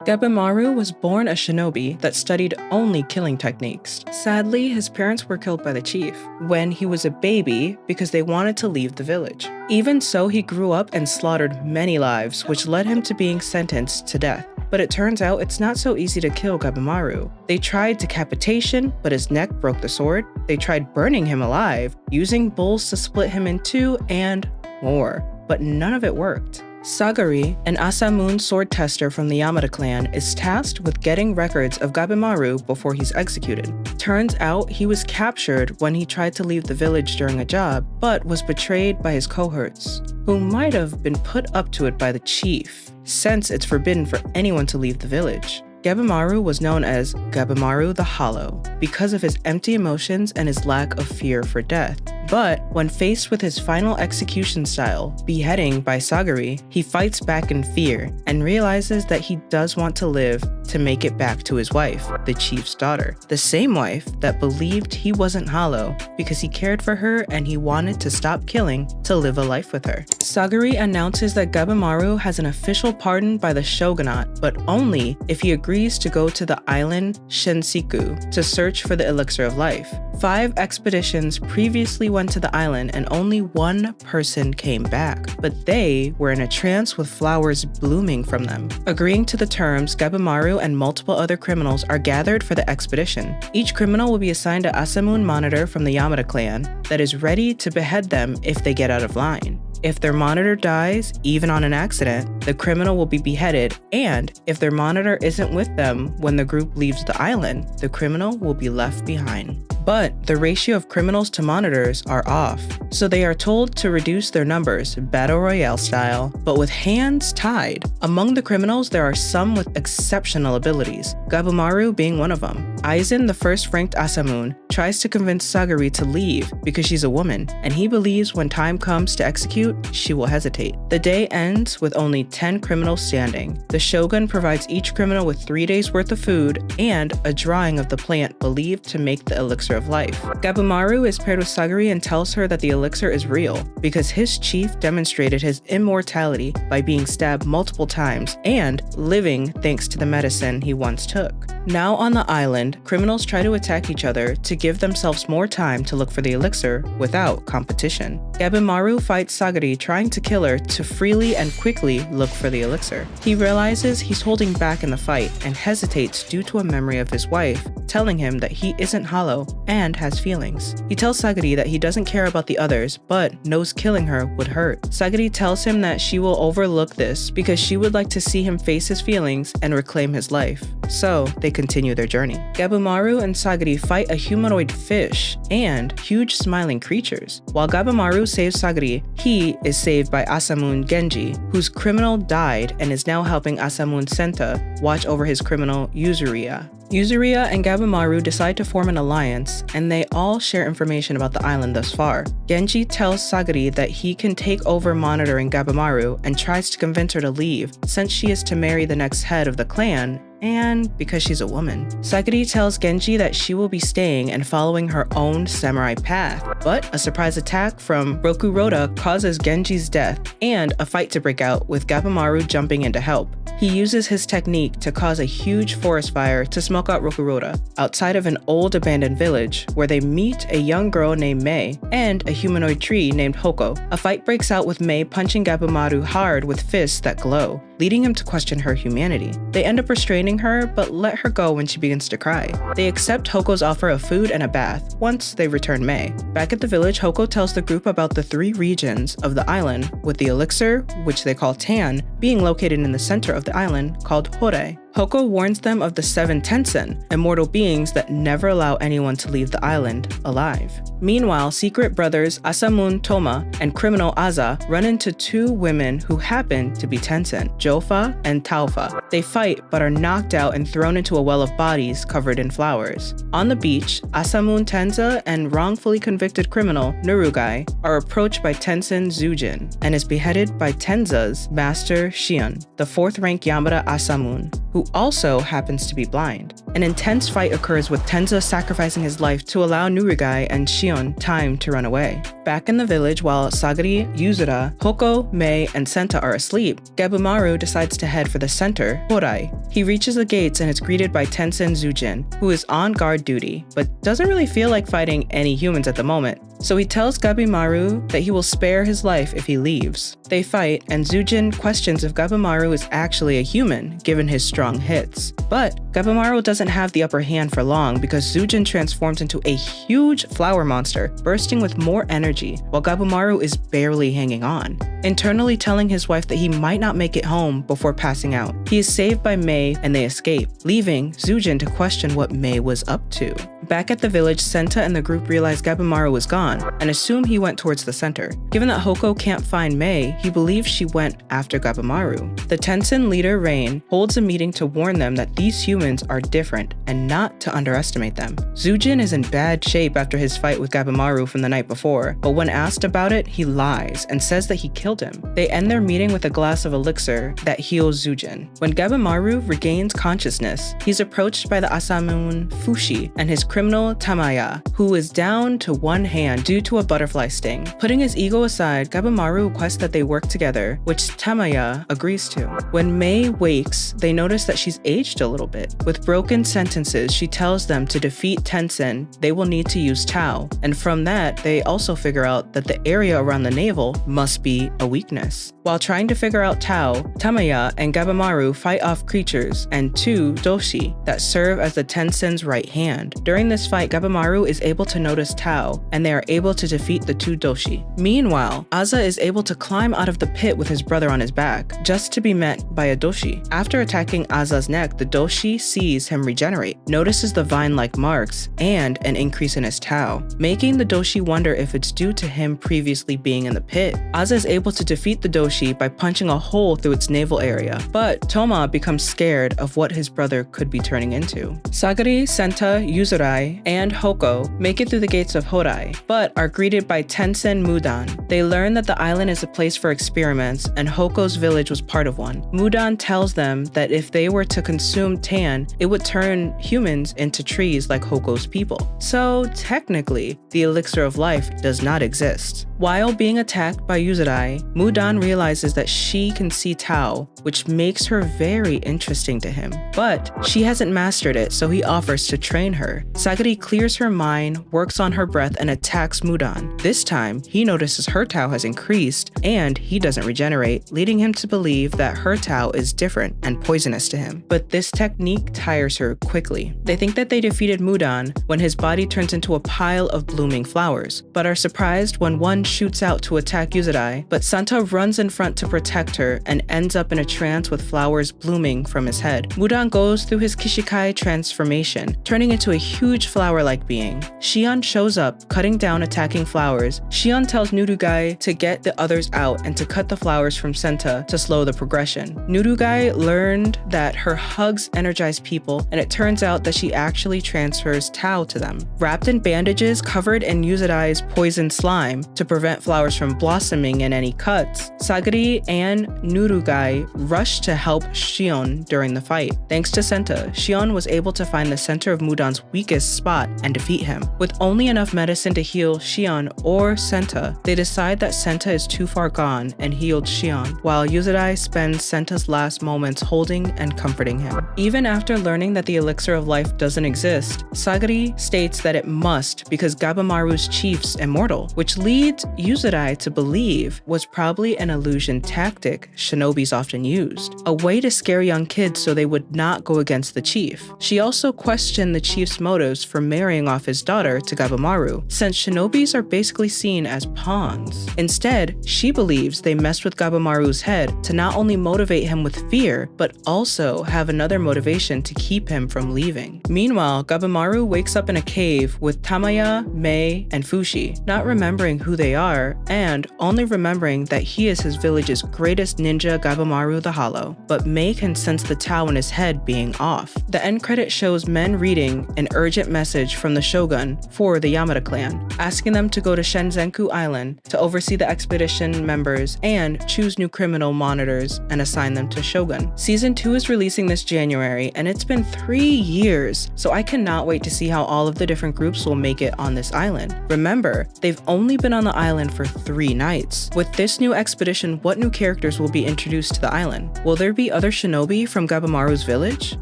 Gabimaru was born a shinobi that studied only killing techniques. Sadly, his parents were killed by the chief when he was a baby because they wanted to leave the village. Even so, he grew up and slaughtered many lives, which led him to being sentenced to death. But it turns out it's not so easy to kill Gabimaru. They tried decapitation, but his neck broke the sword. They tried burning him alive, using bulls to split him in two, and more. But none of it worked. Sagiri, an Asaemon sword tester from the Yamada clan, is tasked with getting records of Gabimaru before he's executed. Turns out he was captured when he tried to leave the village during a job, but was betrayed by his cohorts, who might have been put up to it by the chief, since it's forbidden for anyone to leave the village. Gabimaru was known as Gabimaru the Hollow because of his empty emotions and his lack of fear for death. But when faced with his final execution style, beheading by Sagiri, he fights back in fear and realizes that he does want to live to make it back to his wife, the chief's daughter. The same wife that believed he wasn't hollow because he cared for her and he wanted to stop killing to live a life with her. Sagiri announces that Gabimaru has an official pardon by the shogunate, but only if he agrees to go to the island Shinsiku to search for the elixir of life. 5 expeditions previously went to the island and only 1 person came back, but they were in a trance with flowers blooming from them. Agreeing to the terms, Gabimaru and multiple other criminals are gathered for the expedition. Each criminal will be assigned an Asaemon monitor from the Yamada clan that is ready to behead them if they get out of line. If their monitor dies, even on an accident, the criminal will be beheaded, and if their monitor isn't with them when the group leaves the island, the criminal will be left behind. But the ratio of criminals to monitors are off, so they are told to reduce their numbers, battle royale style, but with hands tied. Among the criminals, there are some with exceptional abilities, Gabimaru being one of them. Aizen, the first-ranked Asaemon, tries to convince Sagiri to leave because she's a woman, and he believes when time comes to execute, she will hesitate. The day ends with only 10 criminals standing. The shogun provides each criminal with 3 days worth of food and a drawing of the plant believed to make the elixir of life. Gabimaru is paired with Sagiri and tells her that the elixir is real because his chief demonstrated his immortality by being stabbed multiple times and living thanks to the medicine he once took. Now on the island, criminals try to attack each other to give themselves more time to look for the elixir without competition. Gabimaru fights Sagiri, trying to kill her to freely and quickly look for the elixir. He realizes he's holding back in the fight and hesitates due to a memory of his wife, telling him that he isn't hollow and has feelings. He tells Sagiri that he doesn't care about the others, but knows killing her would hurt. Sagiri tells him that she will overlook this because she would like to see him face his feelings and reclaim his life. So they continue their journey. Gabimaru and Sagiri fight a humanoid fish and huge smiling creatures. While Gabimaru saves Sagiri, he is saved by Asaemon Genji, whose criminal died and is now helping Asaemon Senta watch over his criminal Yuzuriya. Yuzuriya and Gabimaru decide to form an alliance, and they all share information about the island thus far. Genji tells Sagiri that he can take over monitoring Gabimaru and tries to convince her to leave, since she is to marry the next head of the clan, and because she's a woman. Sagiri tells Genji that she will be staying and following her own samurai path, but a surprise attack from Rokuroda causes Genji's death and a fight to break out with Gabimaru jumping in to help. He uses his technique to cause a huge forest fire to smoke out Rokuroda outside of an old abandoned village where they meet a young girl named Mei and a humanoid tree named Hoko. A fight breaks out with Mei punching Gabimaru hard with fists that glow, leading him to question her humanity. They end up restraining her, but let her go when she begins to cry. They accept Hoko's offer of food and a bath once they return Mei. Back at the village, Hoko tells the group about the 3 regions of the island, with the elixir, which they call Tan, being located in the center of the island called Hore. Hoko warns them of the 7 Tensen, immortal beings that never allow anyone to leave the island alive. Meanwhile, secret brothers Asaemon Toma and criminal Aza run into 2 women who happen to be Tensen, Jofa and Taufa. They fight but are knocked out and thrown into a well of bodies covered in flowers. On the beach, Asaemon Tenza and wrongfully convicted criminal Nurugai are approached by Tensen Zujin and is beheaded by Tenza's master Shion, the 4th rank Yamada Asaemon, who also happens to be blind. An intense fight occurs with Tenza sacrificing his life to allow Nurugai and Shion time to run away. Back in the village, while Sagiri, Yuzura, Hoko, Mei, and Senta are asleep, Gabimaru decides to head for the center, Horai. He reaches the gates and is greeted by Tensei Zujin, who is on guard duty, but doesn't really feel like fighting any humans at the moment. So he tells Gabimaru that he will spare his life if he leaves. They fight, and Zujin questions if Gabimaru is actually a human, given his strong hits. But Gabimaru doesn't have the upper hand for long because Zujin transforms into a huge flower monster, bursting with more energy, while Gabimaru is barely hanging on, internally telling his wife that he might not make it home before passing out. He is saved by Mei and they escape, leaving Zujin to question what Mei was up to. Back at the village, Senta and the group realize Gabimaru was gone and assume he went towards the center. Given that Hoko can't find Mei, he believes she went after Gabimaru. The Tensei leader, Rain, holds a meeting to warn them that these humans are different and not to underestimate them. Zujin is in bad shape after his fight with Gabimaru from the night before, but when asked about it, he lies and says that he killed him. They end their meeting with a glass of elixir that heals Zujin. When Gabimaru regains consciousness, he's approached by the Asaemon Fushi and his criminal Tamaya, who is down to one hand due to a butterfly sting. Putting his ego aside, Gabimaru requests that they work together, which Tamaya agrees to. When Mei wakes, they notice that she's aged a little bit. With broken sentences, she tells them to defeat Tensei, they will need to use Tao, and from that, they also figure out that the area around the navel must be a weakness. While trying to figure out Tao, Tamaya and Gabimaru fight off creatures and two doshi that serve as the Tensei's right hand. During this fight, Gabimaru is able to notice Tao, and they are able to defeat the two doshi. Meanwhile, Aza is able to climb out of the pit with his brother on his back, just to be met by a doshi. After attacking Aza's neck, the doshi sees him regenerate, notices the vine-like marks, and an increase in his Tao, making the doshi wonder if it's due to him previously being in the pit. Aza is able to defeat the doshi by punching a hole through its navel area, but Toma becomes scared of what his brother could be turning into. Sagiri, Senta, Yuzurai, and Hoko make it through the gates of Horai, but are greeted by Tensei Mudan. They learn that the island is a place for experiments, and Hoko's village was part of one. Mudan tells them that if they were to consume Tan, it would turn humans into trees like Hoko's people. So technically, the elixir of life does not exist. While being attacked by Yuzurai, Mudan realizes that she can see Tao, which makes her very interesting to him. But she hasn't mastered it, so he offers to train her. Sagiri clears her mind, works on her breath, and attacks Mudan. This time, he notices her Tao has increased, and he doesn't regenerate, leading him to believe that her Tao is different and poisonous to him. But this technique tires her quickly. They think that they defeated Mudan when his body turns into a pile of blooming flowers, but are surprised when one shoots out to attack Yuzurai, but Santa runs in front to protect her and ends up in a trance with flowers blooming from his head. Mudan goes through his Kishikai transformation, turning into a huge flower-like being. Shion shows up, cutting down attacking flowers. Shion tells Nurugai to get the others out and to cut the flowers from Senta to slow the progression. Nurugai learned that her hugs energize people, and it turns out that she actually transfers Tao to them. Wrapped in bandages covered in Yuzurai's poison slime to prevent flowers from blossoming in any cuts, Sagiri and Nurugai rush to help Shion during the fight. Thanks to Senta, Shion was able to find the center of Mudan's weakest spot and defeat him. With only enough medicine to heal Shion or Senta, they decide that Senta is too far gone and healed Shion, while Yuzurai spends Senta's last moments holding and comforting him. Even after learning that the elixir of life doesn't exist, Sagiri states that it must because Gabimaru's chief's immortal, which leads Yuzurai to believe was probably an illusion tactic shinobis often used, a way to scare young kids so they would not go against the chief. She also questioned the chief's motives for marrying off his daughter to Gabimaru, since shinobis are basically seen as pawns. Instead, she believes they messed with Gabimaru's head to not only motivate him with fear, but also have another motivation to keep him from leaving. Meanwhile, Gabimaru wakes up in a cave with Tamaya, Mei, and Fushi, not remembering who they are, and only remembering that he is his village's greatest ninja, Gabimaru the Hollow. But Mei can sense the Tao in his head being off. The end credit shows men reading an urgent message from the shogun for the Yamada clan, asking them to go to Shenzenku Island to oversee the expedition members and choose new criminal monitors and assign them to shogun. Season 2 is releasing this January, and it's been 3 years, so I cannot wait to see how all of the different groups will make it on this island. Remember, they've only been on the island for 3 nights. With this new expedition, what new characters will be introduced to the island? Will there be other shinobi from Gabimaru's village?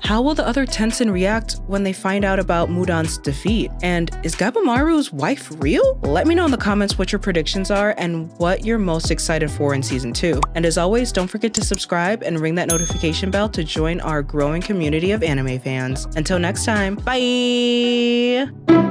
How will the other Tensen react when they find out about Mudan's defeat? And is Gabimaru's wife real? Let me know in the comments what your predictions are and what you're most excited for in season 2. And as always, don't forget to subscribe and ring that notification bell to join our growing community of anime fans. Until next time, bye!